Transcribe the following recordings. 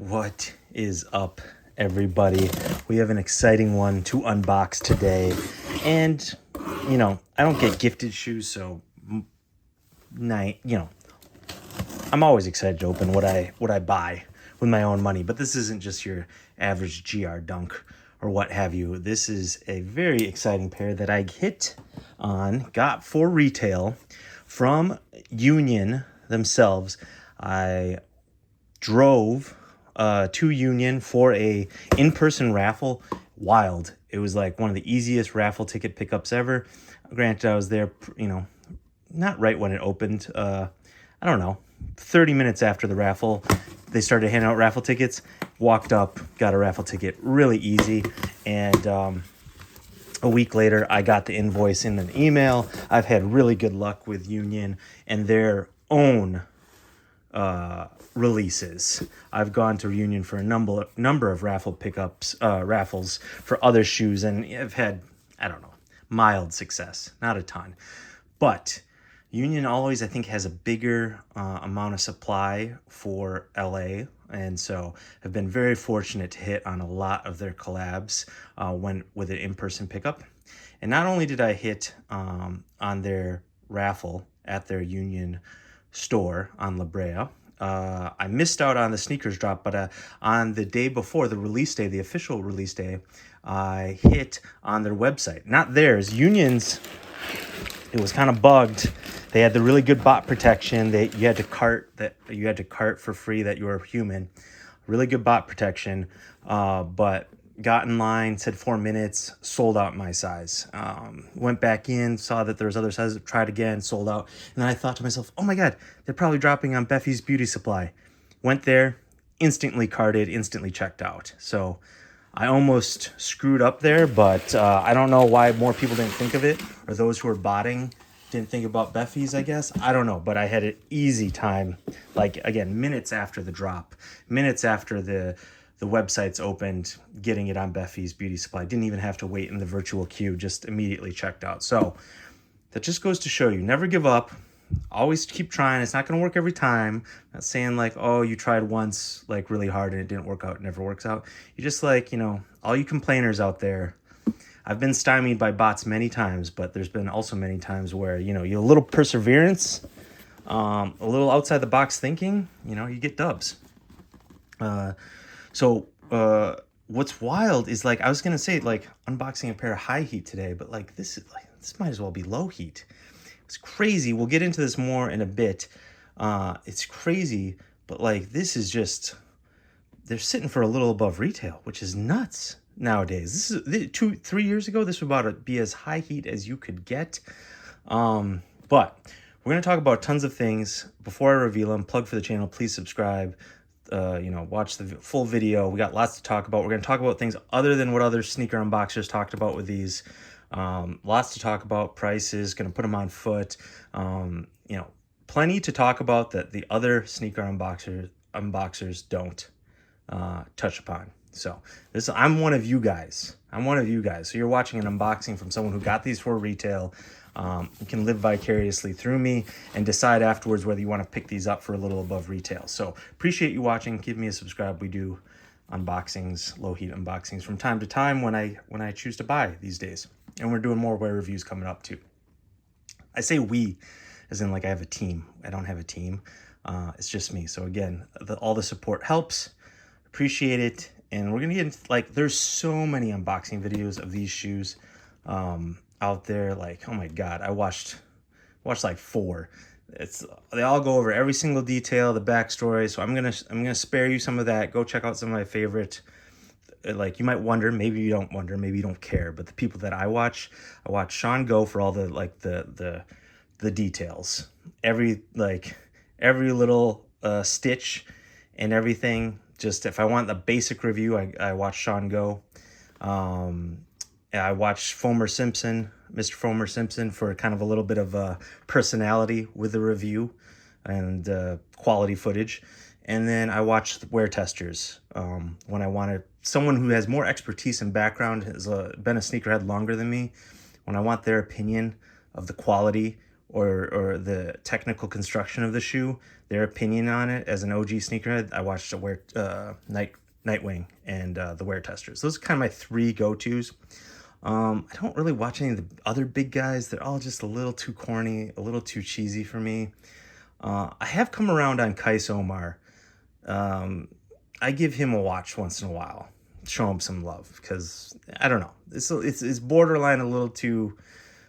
What is up, everybody? We have an exciting one to unbox today. And, I don't get gifted shoes, so I'm always excited to open what I buy with my own money. But this isn't just your average GR Dunk or what have you. This is a very exciting pair that I got for retail from Union themselves. I drove to Union for a in-person raffle. Wild. It was like one of the easiest raffle ticket pickups ever. Granted, I was there, not right when it opened. I don't know, 30 minutes after the raffle, they started handing out raffle tickets. Walked up, got a raffle ticket, really easy. And a week later, I got the invoice in an email. I've had really good luck with Union and their own releases. I've gone to Union for a number of raffles for other shoes, and I've had, mild success, not a ton. But Union always, I think, has a bigger amount of supply for LA, and so I've been very fortunate to hit on a lot of their collabs with an in-person pickup. And not only did I hit on their raffle at their Union store on La Brea, I missed out on the sneakers drop, but on the day before the release day, the official release day, I hit on their website. Not theirs, Union's. It was kind of bugged. They had the really good bot protection. You had to cart for free that you were human. Really good bot protection, but got in line, said 4 minutes, sold out my size. Went back in, saw that there was other sizes, tried again, sold out. And then I thought to myself, oh my God, they're probably dropping on Beffy's Beauty Supply. Went there, instantly carted, instantly checked out. So I almost screwed up there, but I don't know why more people didn't think of it, or those who were botting didn't think about Beffy's, I guess. I don't know, but I had an easy time, like, again, minutes after the drop, minutes after the websites opened, getting it on Beffy's Beauty Supply. Didn't even have to wait in the virtual queue, just immediately checked out. So that just goes to show you, never give up. Always keep trying. It's not going to work every time. I'm not saying like, oh, you tried once like really hard and it didn't work out. It never works out. You just like, all you complainers out there, I've been stymied by bots many times, but there's been also many times where, you a little perseverance, a little outside the box thinking, you get dubs. So what's wild is, like, I was going to say, like, unboxing a pair of high heat today, but like this might as well be low heat. It's crazy. We'll get into this more in a bit. It's crazy, but like this is just, they're sitting for a little above retail, which is nuts nowadays. This is 2-3 years ago. This was about to be as high heat as you could get. But we're going to talk about tons of things. Before I reveal them, plug for the channel, please subscribe. Watch the full video. We got lots to talk about. We're going to talk about things other than what other sneaker unboxers talked about with these. Lots to talk about. Prices, going to put them on foot. Plenty to talk about that the other sneaker unboxers don't touch upon. So I'm one of you guys. So you're watching an unboxing from someone who got these for retail. You can live vicariously through me and decide afterwards whether you want to pick these up for a little above retail. So appreciate you watching. Give me a subscribe. We do unboxings, low heat unboxings from time to time when I choose to buy these days. And we're doing more wear reviews coming up too. I say we, as in like I have a team. I don't have a team. It's just me. So again, all the support helps. Appreciate it. And we're gonna get into, like, there's so many unboxing videos of these shoes out there. Like, oh my God, I watched like 4. They all go over every single detail, the backstory. So I'm gonna spare you some of that. Go check out some of my favorite. Like, you might wonder, maybe you don't wonder, maybe you don't care, but the people that I watch Sean go for all the like the details, every little stitch and everything. Just if I want the basic review, I watch Sean go. I watch Mr. Fomer Simpson for kind of a little bit of personality with the review and quality footage. And then I watch the wear testers when I want someone who has more expertise and background, has been a sneakerhead longer than me, when I want their opinion of the quality or the technical construction of the shoe, their opinion on it as an OG sneakerhead. I watched Nightwing and the Wear Testers. Those are kind of my three go-tos. I don't really watch any of the other big guys. They're all just a little too corny, a little too cheesy for me. I have come around on Kais Omar. I give him a watch once in a while, show him some love, because I don't know, it's borderline a little too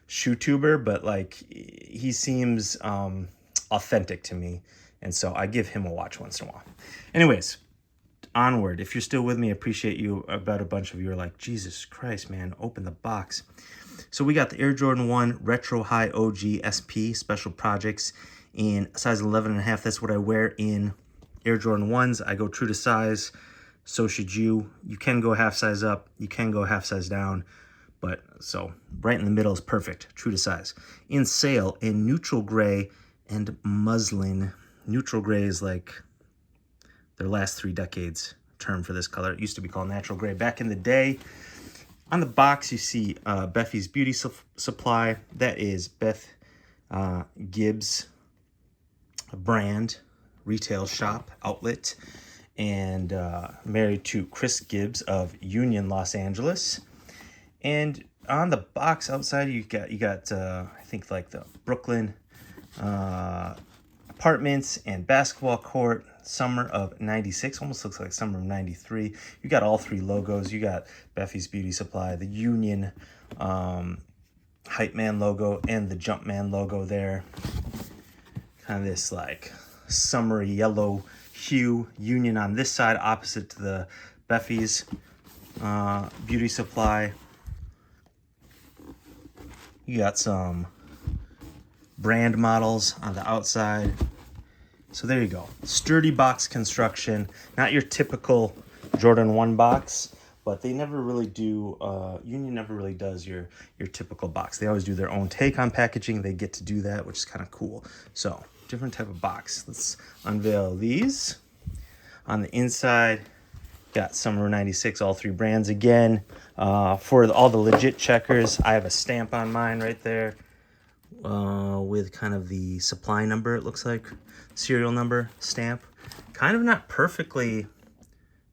shoe tuber, but like he seems authentic to me, and so I give him a watch once in a while. Anyways, onward. If you're still with me, I appreciate you. About a bunch of you are like, Jesus Christ, man, open the box. So we got the Air Jordan 1 Retro High OG SP Special Projects in size 11.5. That's what I wear in Air Jordan 1s. I go true to size. So should you. You can go half size up. You can go half size down. But so right in the middle is perfect. True to size. In sale in neutral gray and muslin. Neutral gray is like their last 3 decades term for this color. It used to be called natural gray back in the day. On the box, you see Beffy's Beauty Supply. That is Beth Gibbs brand, retail shop, outlet, and married to Chris Gibbs of Union, Los Angeles. And on the box outside, you got I think like the Brooklyn apartments and basketball court, summer of 96, almost looks like summer of 93. You got all 3 logos. You got Beffy's Beauty Supply, the Union Hype Man logo, and the Jumpman logo there. Kind of this like summery yellow hue. Union on this side, opposite to the Beffy's Beauty Supply. You got some brand models on the outside. So there you go. Sturdy box construction. Not your typical Jordan 1 box, but they never really do, Union never really does your typical box. They always do their own take on packaging. They get to do that, which is kind of cool. So different type of box. Let's unveil these. On the inside, got Summer 96, all 3 brands again. For all the legit checkers, I have a stamp on mine right there with kind of the supply number, it looks like, serial number stamp. Kind of not perfectly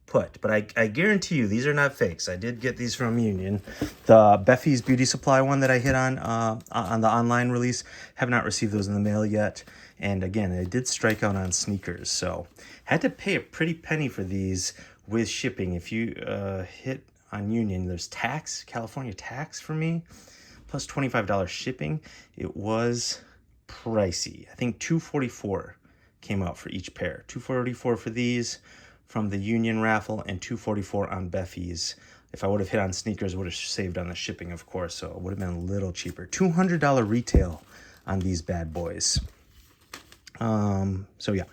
put, but I guarantee you these are not fakes. I did get these from Union. The Beffy's Beauty Supply one that I hit on the online release, have not received those in the mail yet. And again, I did strike out on sneakers, so had to pay a pretty penny for these with shipping. If you hit on Union, there's tax, California tax for me, plus $25 shipping. It was pricey. I think $244 came out for each pair. $244 for these from the Union raffle, and $244 on Beffy's. If I would have hit on sneakers, would have saved on the shipping, of course, so it would have been a little cheaper. $200 retail on these bad boys. So yeah,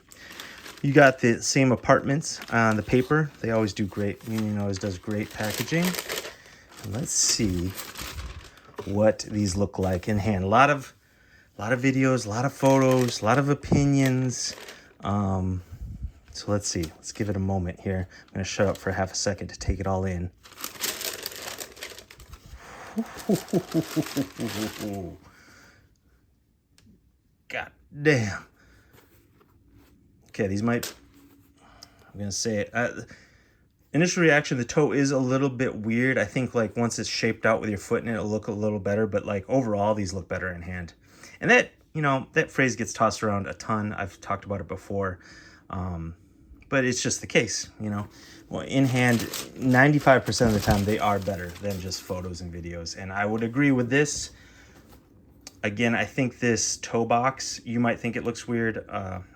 you got the same apartments on the paper. They always do great. Union always does great packaging. Let's see what these look like in hand. A lot of videos, a lot of photos, a lot of opinions. So let's see. Let's give it a moment here. I'm going to shut up for half a second to take it all in. God damn. Okay, these might, I'm going to say it. Initial reaction, the toe is a little bit weird. I think like once it's shaped out with your foot in it, it'll look a little better. But like overall, these look better in hand. And that, you know, that phrase gets tossed around a ton. I've talked about it before. But it's just the case, you know. Well, in hand, 95% of the time, they are better than just photos and videos. And I would agree with this. Again, I think this toe box, you might think it looks weird.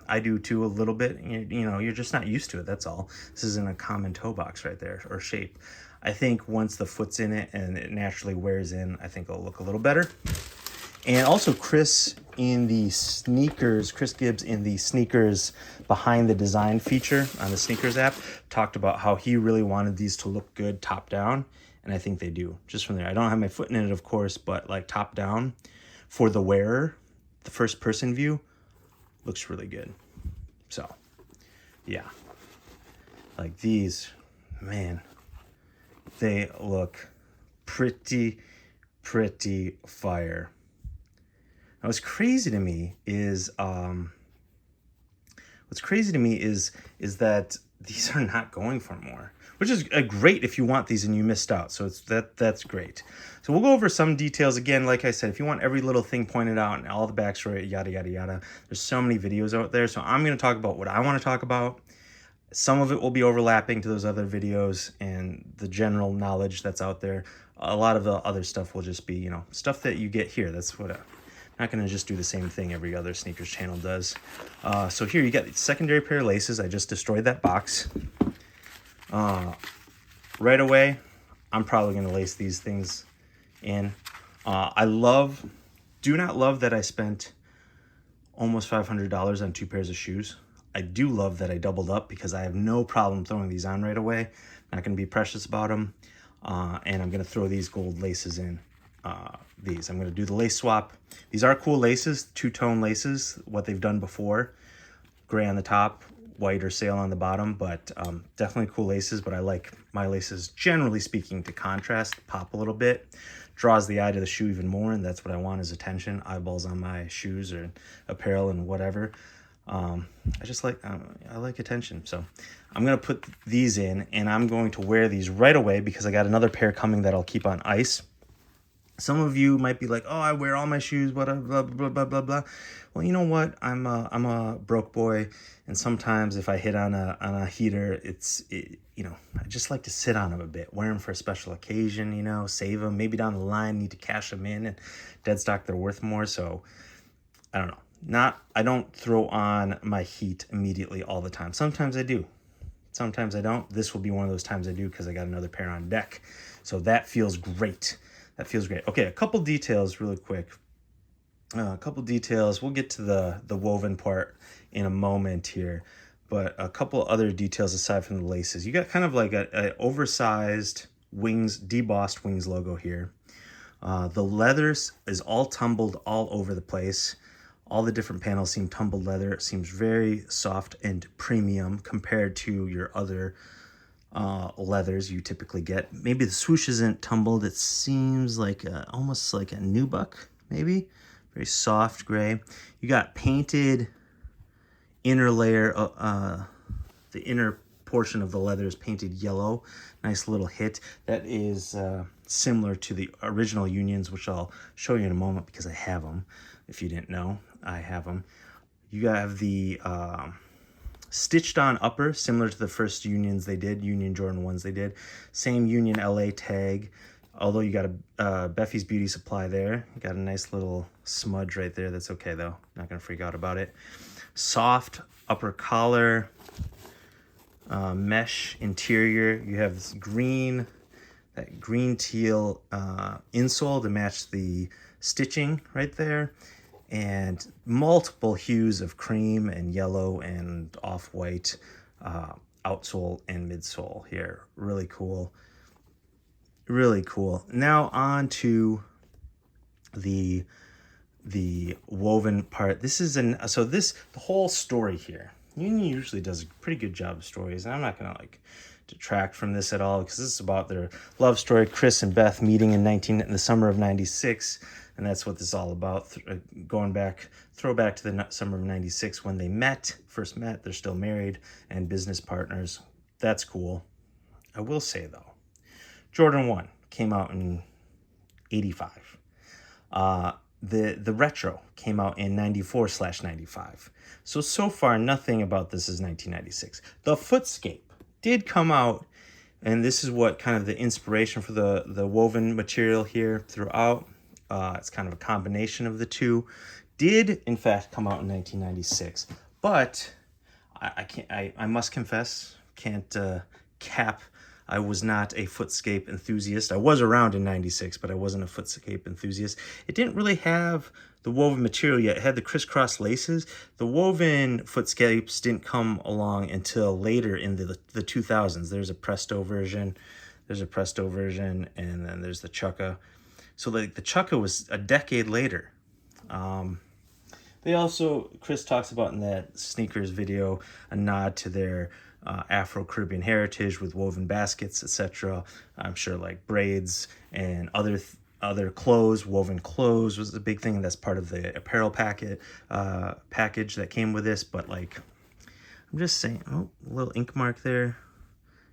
I do too, a little bit. You know, you're just not used to it, that's all. This isn't a common toe box right there, or shape. I think once the foot's in it and it naturally wears in, I think it'll look a little better. And also Chris in the sneakers, Chris Gibbs in the sneakers behind the design feature on the sneakers app, talked about how he really wanted these to look good top down. And I think they do, just from there. I don't have my foot in it, of course, but like top down for the wearer, the first person view, looks really good. So, yeah. Like these, man, they look pretty fire. Now, what's crazy to me is that these are not going for more, which is great if you want these and you missed out. So that's great. So we'll go over some details again. Like I said, if you want every little thing pointed out and all the backstory, yada yada yada, there's so many videos out there. So I'm going to talk about what I want to talk about. Some of it will be overlapping to those other videos and the general knowledge that's out there. A lot of the other stuff will just be, you know, stuff that you get here. That's what I'm not going to just do the same thing every other sneakers channel does. So here you got the secondary pair of laces. I just destroyed that box. Right away, I'm probably going to lace these things in. Do not love that I spent almost $500 on 2 pairs of shoes. I do love that I doubled up because I have no problem throwing these on right away. Not going to be precious about them. And I'm going to throw these gold laces in. I'm going to do the lace swap. These are cool laces, 2-tone laces, what they've done before. Gray on the top, white or sail on the bottom, but definitely cool laces. But I like my laces, generally speaking, to contrast, pop a little bit. Draws the eye to the shoe even more, and that's what I want is attention, eyeballs on my shoes or apparel and whatever. I like attention. So I'm going to put these in and I'm going to wear these right away because I got another pair coming that I'll keep on ice. Some of you might be like, oh, I wear all my shoes, blah, blah, blah, blah, blah, blah. Well, you know what? I'm a broke boy. And sometimes if I hit on a heater, you know, I just like to sit on them a bit, wear them for a special occasion, you know, save them. Maybe down the line, need to cash them in and dead stock, they're worth more. So I don't know. I don't throw on my Heat immediately all the time. Sometimes I do. Sometimes I don't. This will be one of those times I do because I got another pair on deck. So that feels great. That feels great. Okay, a couple details really quick. We'll get to the woven part in a moment here. But a couple other details aside from the laces. You got kind of like a oversized wings, debossed wings logo here. The leathers is all tumbled all over the place. All the different panels seem tumbled leather. It seems very soft and premium compared to your other leathers you typically get. Maybe the swoosh isn't tumbled. It seems like almost like a nubuck, maybe. Very soft gray. You got painted inner layer. The inner portion of the leather is painted yellow. Nice little hit. That is similar to the original Unions, which I'll show you in a moment because I have them. If you didn't know, I have them. You have the stitched on upper, similar to the first Unions they did, Union Jordan 1s they did. Same Union LA tag, although you got a Beffy's Beauty Supply there. You got a nice little smudge right there. That's okay though. Not gonna freak out about it. Soft upper collar, mesh interior. You have this green, that green teal insole to match the stitching right there, and multiple hues of cream and yellow and off-white outsole and midsole here. Really cool. Really cool. Now on to the woven part. This is the whole story here. Union usually does a pretty good job of stories, and I'm not gonna detract from this at all because this is about their love story, Chris and Beth meeting in the summer of '96, and that's what this is all about. Throwback to the summer of '96 when they first met. They're still married and business partners. That's cool. I will say though, Jordan 1 came out in '85. The retro came out in '94/95. So far, nothing about this is 1996. The Footscape did come out, and this is what kind of the inspiration for the woven material here throughout. It's kind of a combination of the two. Did in fact come out in 1996, but I must confess, can't cap. I was not a Footscape enthusiast. I was around in '96, but I wasn't a Footscape enthusiast. It didn't really have the woven material yet. It had the crisscross laces. The woven Footscapes didn't come along until later in the 2000s. There's a Presto version, and then there's the Chukka. So the Chukka was a decade later. They also, Chris talks about in that sneakers video, a nod to their Afro-Caribbean heritage with woven baskets, etc. I'm sure like braids and other other clothes. Woven clothes was a big thing. That's part of the apparel package that came with this. But like, I'm just saying, oh, a little ink mark there.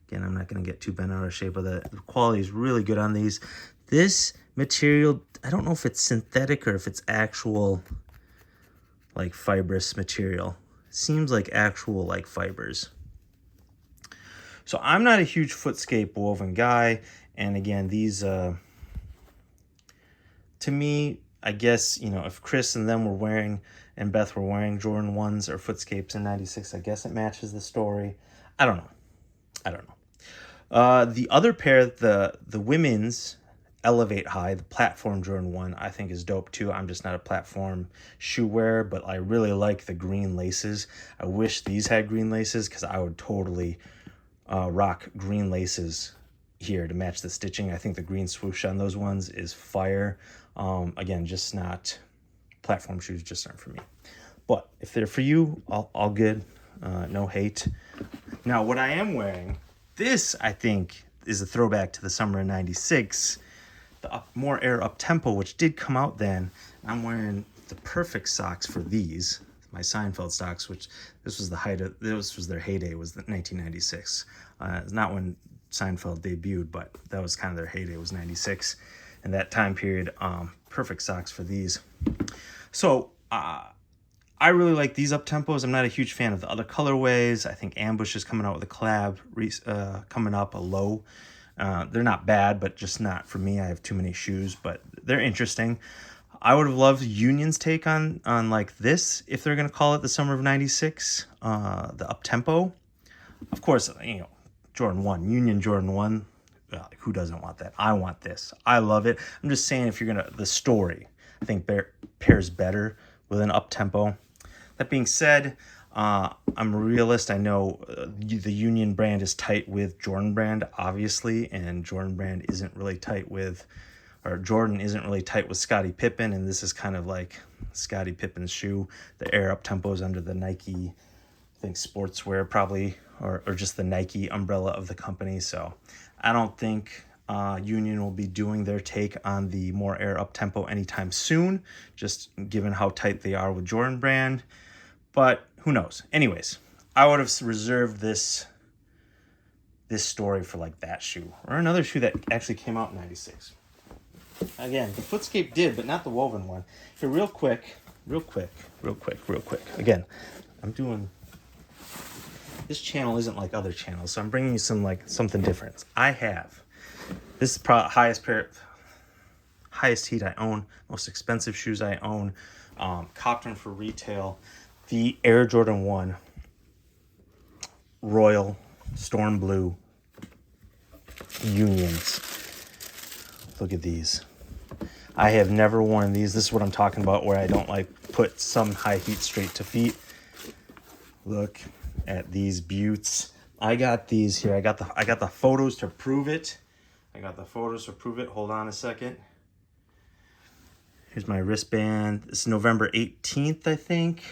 Again, I'm not going to get too bent out of shape, but the quality is really good on these. This material, I don't know if it's synthetic or if it's actual like fibrous material. Seems like actual like fibers. So I'm not a huge Footscape woven guy. And again, these, to me, I guess, you know, if Chris and them were wearing, and Beth were wearing Jordan 1s or Footscapes in 96, I guess it matches the story. I don't know. The other pair, the women's Elevate High, the platform Jordan 1, I think is dope too. I'm just not a platform shoe wearer, but I really like the green laces. I wish these had green laces because I would totally rock green laces here to match the stitching. I think the green swoosh on those ones is fire. Again, just not platform shoes, just aren't for me. But if they're for you, all good. No hate. Now, what I am wearing, this I think is a throwback to the summer of 96. The More Air Up Tempo, which did come out then. I'm wearing the perfect socks for these, my Seinfeld socks, which this was their heyday, was the 1996. It's not when Seinfeld debuted, but that was kind of their heyday, was 96. And that time period, perfect socks for these. So I really like these up tempos. I'm not a huge fan of the other colorways. I think Ambush is coming out with a collab coming up, a low. They're not bad, but just not for me. I have too many shoes, but they're interesting. I would have loved Union's take on like this, if they're going to call it the summer of 96, the up tempo. Of course, you know, Jordan 1, Union Jordan 1. Who doesn't want that? I want this. I love it. I'm just saying, if you're going to, the story, I think pairs better with an up tempo. That being said, I'm a realist. I know the Union brand is tight with Jordan brand, obviously, and Jordan brand isn't really tight with, or Jordan isn't really tight with Scottie Pippen, and this is kind of like Scottie Pippen's shoe. The Air Up Tempos under the Nike, I think, sportswear probably, or just the Nike umbrella of the company. So I don't think Union will be doing their take on the More Air Up Tempo anytime soon, just given how tight they are with Jordan brand. But who knows? Anyways, I would have reserved this story for like that shoe or another shoe that actually came out in 96. Again, the Footscape did, but not the woven one. Here, real quick. Again, I'm doing, this channel isn't like other channels, so I'm bringing you something different. I have, this is probably highest heat I own, most expensive shoes I own, copped them for retail. The Air Jordan 1 Royal Storm Blue Unions. Look at these. I have never worn these. This is what I'm talking about, where I don't like put some high heat straight to feet. Look at these beauts. I got these here. I got the photos to prove it. Hold on a second. Here's my wristband. It's November 18th, I think.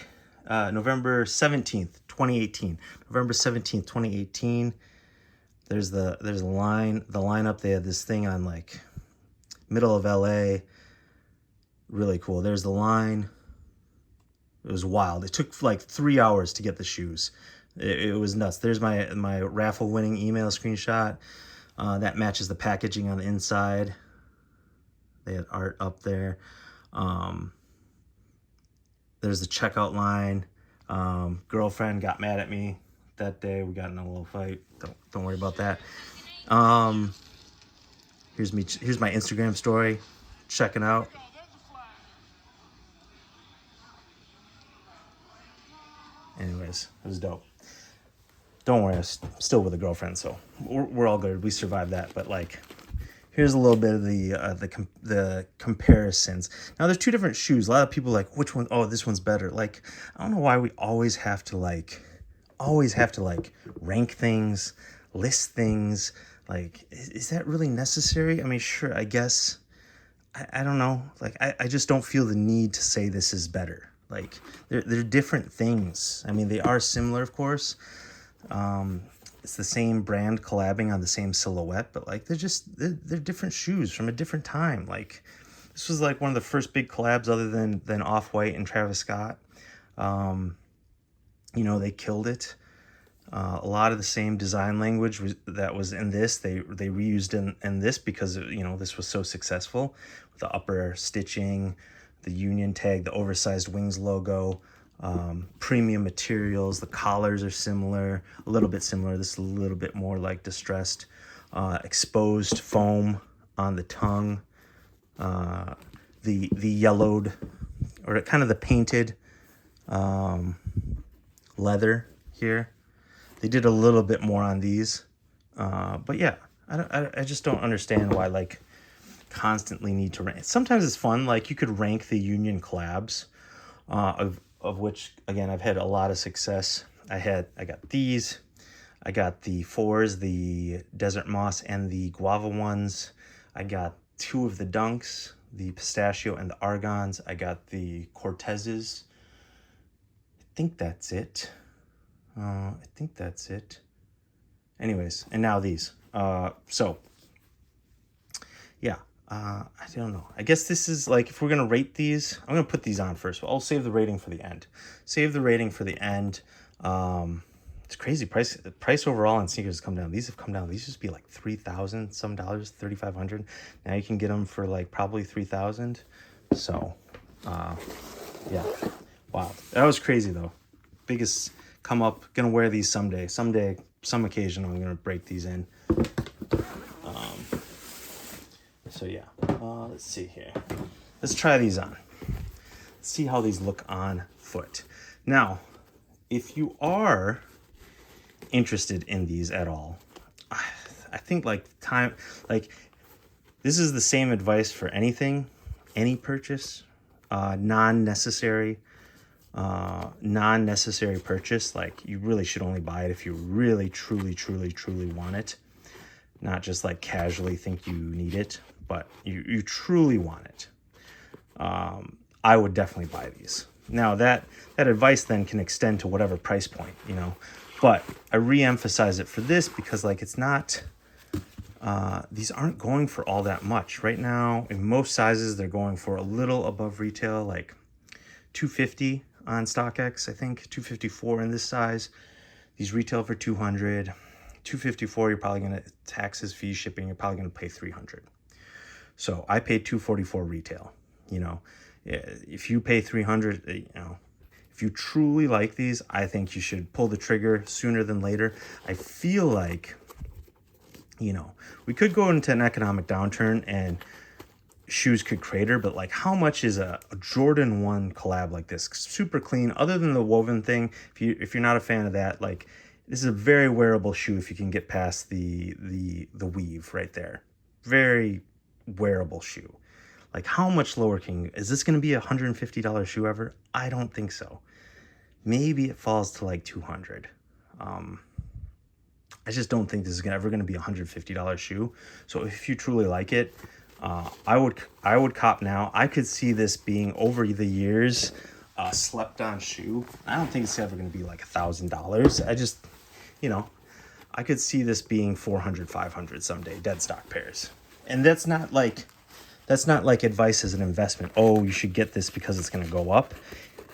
November 17th, 2018. November 17th, 2018. There's the lineup. They had this thing on like middle of LA. Really cool. There's the line. It was wild. It took like 3 hours to get the shoes. It was nuts. There's my raffle winning email screenshot. That matches the packaging on the inside. They had art up there. There's the checkout line. Girlfriend got mad at me that day. We got in a little fight. Don't worry about that. Here's my Instagram story. Checking out. Anyways, it was dope. Don't worry, I'm still with a girlfriend, so we're all good. We survived that. But like, here's a little bit of the comparisons. Now, there's two different shoes. A lot of people are like, which one? Oh, this one's better. Like, I don't know why we always have to rank things, list things. Like, is that really necessary? I mean, sure, I guess. I don't know. Like, I just don't feel the need to say this is better. Like, they're different things. I mean, they are similar, of course. it's the same brand collabing on the same silhouette, but like they're different shoes from a different time. Like this was like one of the first big collabs other than Off-White and Travis Scott. You know, they killed it. A lot of the same design language that was in this, they reused in this because, you know, this was so successful. With the upper stitching, the Union tag, the oversized wings logo, premium materials. The collars are similar, a little bit similar. This is a little bit more like distressed. Exposed foam on the tongue. The yellowed, or kind of the painted leather here. They did a little bit more on these, but yeah, I just don't understand why like constantly need to rank. Sometimes it's fun, like you could rank the Union collabs, of which again I've had a lot of success. I got these, I got the fours, the Desert Moss and the Guava ones. I got two of the Dunks, the Pistachio and the Argons. I got the Cortezes. I think that's it. Anyways, and now these. So, yeah, I don't know. I guess this is like, if we're going to rate these, I'm going to put these on first. I'll save the rating for the end. It's crazy. Price overall on sneakers has come down. These have come down. These used to be like $3,000 some dollars, $3,500. Now you can get them for like probably $3,000. So, yeah. Wow. That was crazy though. Biggest come up. Gonna wear these someday, some occasion I'm gonna break these in. So yeah, let's see here. Let's try these on. Let's see how these look on foot. Now, if you are interested in these at all, I think this is the same advice for anything, any purchase, non-necessary purchase. Like, you really should only buy it if you really truly want it, not just like casually think you need it, but you truly want it. I would definitely buy these. Now that advice then can extend to whatever price point, you know, but I re-emphasize it for this because like it's not, these aren't going for all that much right now. In most sizes they're going for a little above retail, like $250 on StockX, I think $254 in this size. These retail for $200. $254, you're probably gonna, taxes, fees, shipping, you're probably gonna pay $300. So I paid $244 retail. You know, if you pay $300, you know, if you truly like these, I think you should pull the trigger sooner than later. I feel like, you know, we could go into an economic downturn and shoes could crater, but like, how much is a Jordan 1 collab like this? Super clean, other than the woven thing. If you're not a fan of that, like, this is a very wearable shoe if you can get past the weave right there. Very wearable shoe. Like, how much lower is this going to be a $150 shoe ever? I don't think so. Maybe it falls to like $200. I just don't think this is ever going to be a $150 shoe. So if you truly like it, I would cop now. I could see this being, over the years, a slept on shoe. I don't think it's ever going to be like $1,000. I just, you know, I could see this being $400, $500 someday, dead stock pairs. And that's not like advice as an investment. Oh, you should get this because it's going to go up.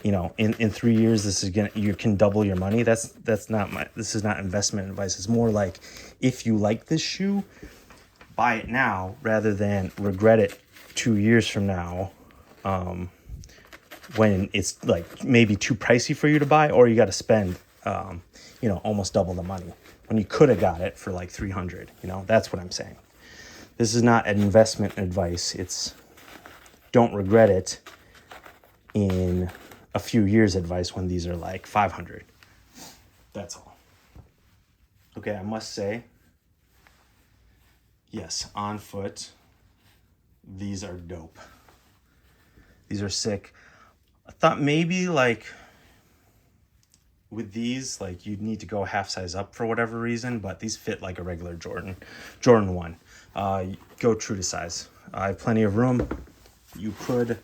You know, in 3 years, you can double your money. This is not investment advice. It's more like, if you like this shoe, buy it now rather than regret it 2 years from now, when it's like maybe too pricey for you to buy, or you got to spend, you know, almost double the money when you could have got it for like $300. You know, that's what I'm saying. This is not an investment advice. It's don't regret it in a few years advice when these are like $500. That's all. Okay, I must say, yes, on foot, these are dope. These are sick. I thought maybe like with these, like, you'd need to go half size up for whatever reason, but these fit like a regular Jordan 1. Go true to size. I have plenty of room. You could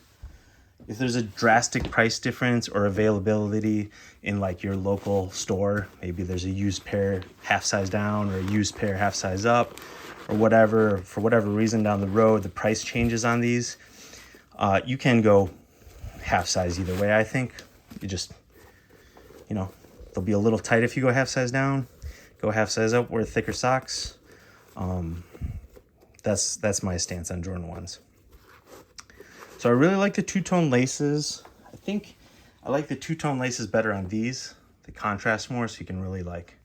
if there's a drastic price difference or availability in like your local store, maybe there's a used pair half size down or a used pair half size up or whatever, for whatever reason down the road, the price changes on these, you can go half size either way. I think you just, you know, they'll be a little tight if you go half size down, go half size up, wear thicker socks. That's my stance on Jordan 1s. So I really like the two-tone laces. I think I like the two-tone laces better on these. They contrast more, so you can really like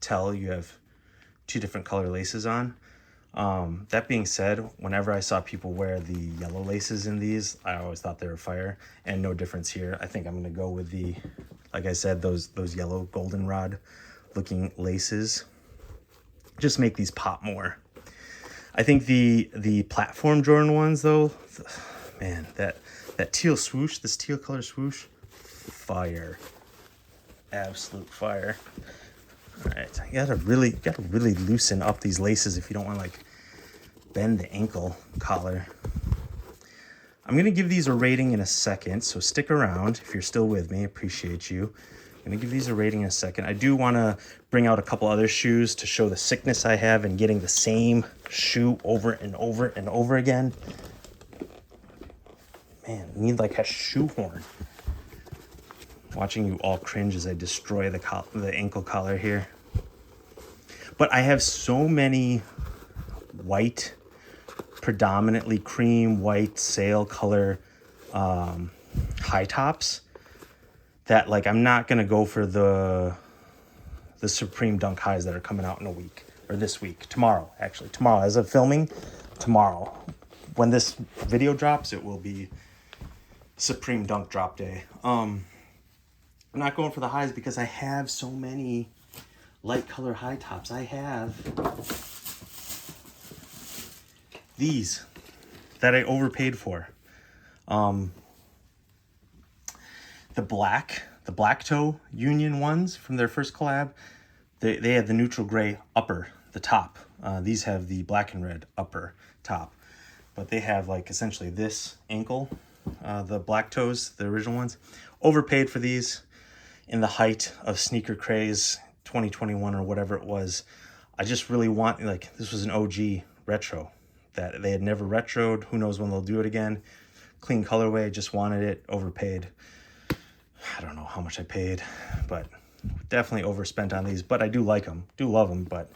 tell you have two different color laces on. That being said, whenever I saw people wear the yellow laces in these, I always thought they were fire, and no difference here. I think I'm gonna go with the, like I said, those yellow goldenrod looking laces. Just make these pop more. I think the platform Jordan 1s though, man, that teal swoosh, this teal color swoosh, fire, absolute fire. All right, you gotta really loosen up these laces if you don't want to like bend the ankle collar. I'm gonna give these a rating in a second, so stick around if you're still with me. Appreciate you. I'm gonna give these a rating in a second. I do want to bring out a couple other shoes to show the sickness I have in getting the same shoe over and over and over again. Man, I need like a shoehorn. Watching you all cringe as I destroy the ankle collar here. But I have so many white, predominantly cream white sail color high tops that like I'm not gonna go for the Supreme Dunk highs that are coming out in a week, or this week, tomorrow as of filming, tomorrow. When this video drops, it will be Supreme Dunk drop day. I'm not going for the highs because I have so many light color high tops. I have these that I overpaid for. The black toe Union ones from their first collab, they had the neutral gray upper, the top. These have the black and red upper top, but they have like essentially this ankle, the black toes, the original ones. Overpaid for these in the height of sneaker craze 2021 or whatever it was. I just really want, like, this was an OG retro that they had never retroed. Who knows when they'll do it again. Clean colorway, just wanted it, overpaid. I don't know how much I paid, but definitely overspent on these, but I do like them, do love them. But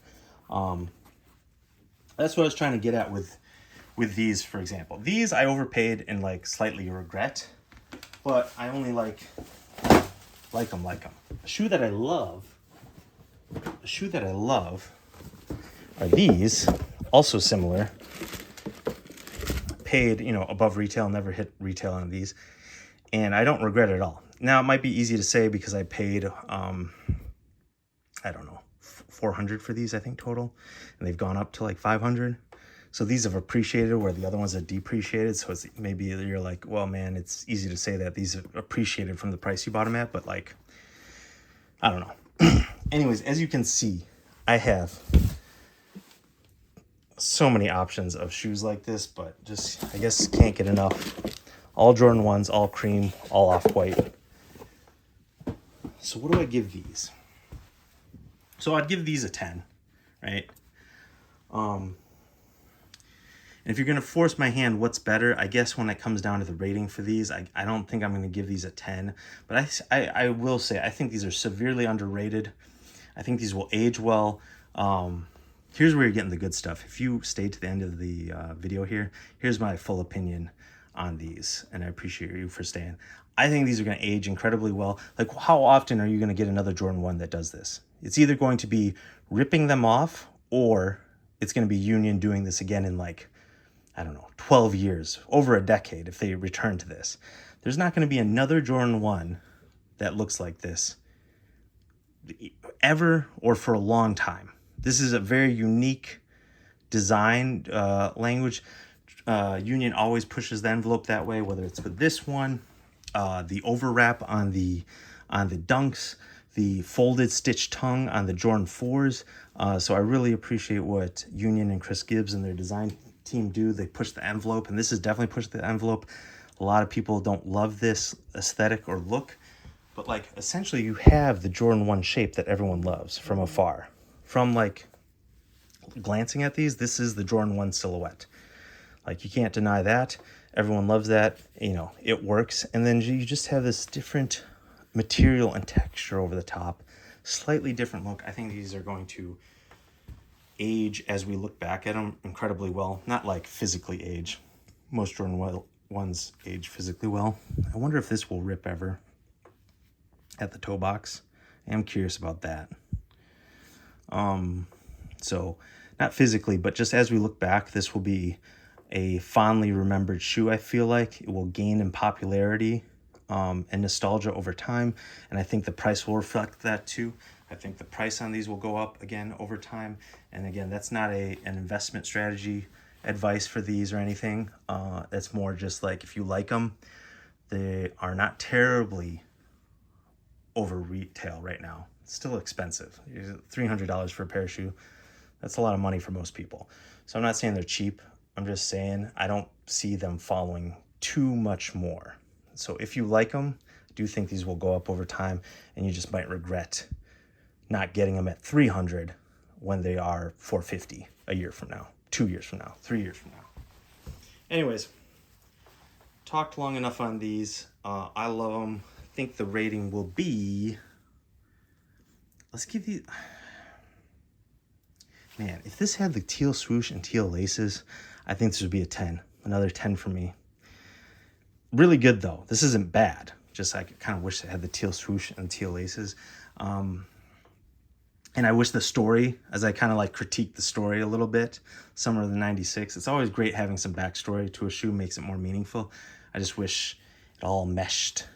that's what I was trying to get at with these, for example. These I overpaid and like slightly regret, but I only like them. A shoe that I love are these, also similar. Paid, above retail, never hit retail on these, and I don't regret it at all. Now, it might be easy to say because I paid, I don't know, $400 for these, I think, total, and they've gone up to like $500. So these have appreciated where the other ones have depreciated. So it's maybe you're like, well, man, it's easy to say that these have appreciated from the price you bought them at, but like, I don't know. Anyways, as you can see, I have so many options of shoes like this, but just, I guess, can't get enough. All Jordan 1s, all cream, all off-white. So what do I give these? So I'd give these a 10, right? And if you're going to force my hand, what's better? I guess when it comes down to the rating for these, I don't think I'm going to give these a 10. But I will say, I think these are severely underrated. I think these will age well. Here's where you're getting the good stuff. If you stayed to the end of the video here, here's my full opinion on these. And I appreciate you for staying. I think these are going to age incredibly well. Like, how often are you going to get another Jordan 1 that does this? It's either going to be ripping them off, or it's going to be Union doing this again in like, I don't know, 12 years, over a decade, if they return to this. There's not going to be another Jordan 1 that looks like this ever or for a long time. This is a very unique design language. Union always pushes the envelope that way, whether it's with this one, the overwrap on the Dunks, the folded stitch tongue on the Jordan 4s. So I really appreciate what Union and Chris Gibbs and their design team do. They push the envelope, and this has definitely pushed the envelope. A lot of people don't love this aesthetic or look, but like essentially you have the Jordan 1 shape that everyone loves from afar. From like glancing at these, this is the Jordan 1 silhouette. Like, you can't deny that. Everyone loves that. You know, it works. And then you just have this different material and texture over the top. Slightly different look. I think these are going to age as we look back at them incredibly well. Not like physically age. Most Jordan 1s age physically well. I wonder if this will rip ever at the toe box. I am curious about that. So not physically, but just as we look back, this will be a fondly remembered shoe. I feel like it will gain in popularity and nostalgia over time, and I think the price will reflect that too. I think the price on these will go up again over time, and again, that's not an investment strategy advice for these or anything. That's more just like, if you like them, they are not terribly over retail right now. It's still expensive. $300 for a pair of shoe. That's a lot of money for most people. So I'm not saying they're cheap. I'm just saying I don't see them following too much more. So if you like them, I do think these will go up over time, and you just might regret not getting them at $300 when they are $450 a year from now, 2 years from now, 3 years from now. Anyways, talked long enough on these. I love them. I think the rating will be, let's give these, man, if this had the teal swoosh and teal laces, I think this would be a 10. Another 10 for me. Really good, though. This isn't bad. Just I kind of wish it had the teal swoosh and teal laces. And I wish the story, as I kind of like critique the story a little bit, Summer of the 96, it's always great having some backstory to a shoe, makes it more meaningful. I just wish it all meshed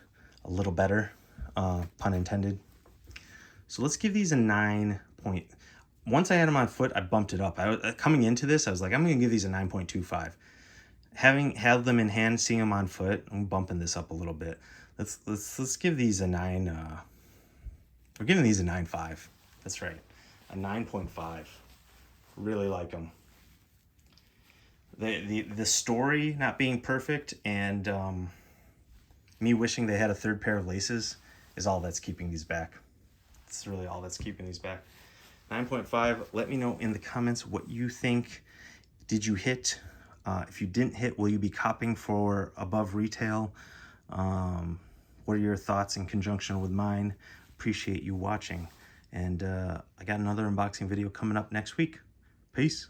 a little better, pun intended. So let's give these a 9 point. Once I had them on foot, I bumped it up. Coming into this, I was like, I'm going to give these a 9.25. Having had them in hand, seeing them on foot, I'm bumping this up a little bit. Let's give these a 9. We're giving these a 9.5. That's right, a 9.5. Really like them. The story not being perfect and me wishing they had a third pair of laces is all that's keeping these back. It's really all that's keeping these back. 9.5. Let me know in the comments what you think. Did you hit? If you didn't hit, will you be copping for above retail? What are your thoughts in conjunction with mine? Appreciate you watching. And I got another unboxing video coming up next week. Peace.